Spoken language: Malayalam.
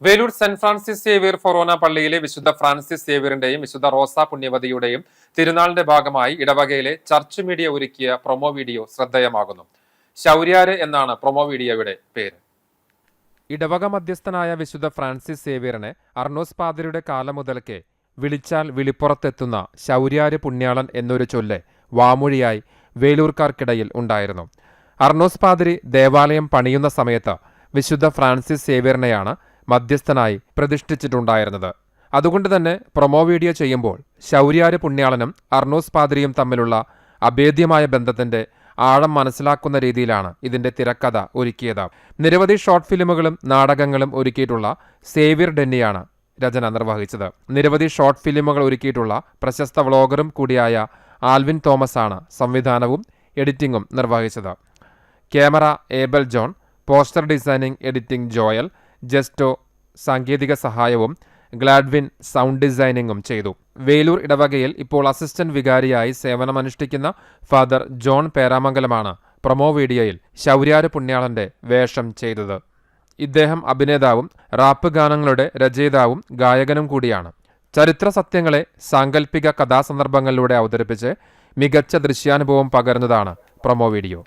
വേലൂർ സെന്റ് ഫ്രാൻസിസ് സേവ്യർ ഫൊറോന പള്ളിയിലെ വിശുദ്ധ ഫ്രാൻസിസ് സേവ്യറിന്റെയും വിശുദ്ധ റോസ പുണ്യവതിയുടെയും തിരുനാളിന്റെ ഭാഗമായി ഇടവകയിലെ ചർച്ച് മീഡിയ ഒരുക്കിയ പ്രൊമോ വീഡിയോ ശ്രദ്ധേയമാകുന്നു. ശൗര്യാര് എന്നാണ് പ്രൊമോ വീഡിയോയുടെ പേര്. ഇടവക മധ്യസ്ഥനായ വിശുദ്ധ ഫ്രാൻസിസ് സേവ്യറിനെ അർണോസ് പാതിരിയുടെ കാലം മുതൽക്കേ വിളിച്ചാൽ വിളിപ്പുറത്തെത്തുന്ന ശൗര്യാര് പുണ്യാളൻ എന്നൊരു ചൊല്ല് വാമൊഴിയായി വേലൂർക്കാർക്കിടയിൽ ഉണ്ടായിരുന്നു. അർണോസ് പാതിരി ദേവാലയം പണിയുന്ന സമയത്ത് വിശുദ്ധ ഫ്രാൻസിസ് സേവ്യറിനെയാണ് മധ്യസ്ഥനായി പ്രതിഷ്ഠിച്ചിട്ടുണ്ടായിരുന്നത്. അതുകൊണ്ട് തന്നെ പ്രൊമോ വീഡിയോ ചെയ്യുമ്പോൾ ശൗര്യാര് പുണ്യാളനും അർണോസ് പാതിരിയും തമ്മിലുള്ള അഭേദ്യമായ ബന്ധത്തിന്റെ ആഴം മനസ്സിലാക്കുന്ന രീതിയിലാണ് ഇതിന്റെ തിരക്കഥ ഒരുക്കിയത്. നിരവധി ഷോർട്ട് ഫിലിമുകളും നാടകങ്ങളും ഒരുക്കിയിട്ടുള്ള സേവ്യർ ഡെന്നിയാണ് രചന നിർവഹിച്ചത്. നിരവധി ഷോർട്ട് ഫിലിമുകൾ ഒരുക്കിയിട്ടുള്ള പ്രശസ്ത വ്ളോഗറും കൂടിയായ ആൽവിൻ തോമസ് ആണ് സംവിധാനവും എഡിറ്റിംഗും നിർവഹിച്ചത്. Camera Abel John, poster designing editing Joel, Justo സാങ്കേതിക സഹായവും ഗ്ലാഡ്വിൻ സൗണ്ട് ഡിസൈനിങ്ങും ചെയ്തു. വേലൂർ ഇടവകയിൽ ഇപ്പോൾ അസിസ്റ്റന്റ് വികാരിയായി സേവനമനുഷ്ഠിക്കുന്ന ഫാദർ ജോൺ പേരാമംഗലമാണ് പ്രൊമോ വീഡിയോയിൽ ശൗര്യാര് പുണ്യാളന്റെ വേഷം ചെയ്തത്. ഇദ്ദേഹം അഭിനേതാവും റാപ്പ് ഗാനങ്ങളുടെ രചയിതാവും ഗായകനും കൂടിയാണ്. ചരിത്ര സത്യങ്ങളെ സാങ്കല്പിക കഥാസന്ദർഭങ്ങളിലൂടെ അവതരിപ്പിച്ച് മികച്ച ദൃശ്യാനുഭവം പകരുന്നതാണ് പ്രൊമോ വീഡിയോ.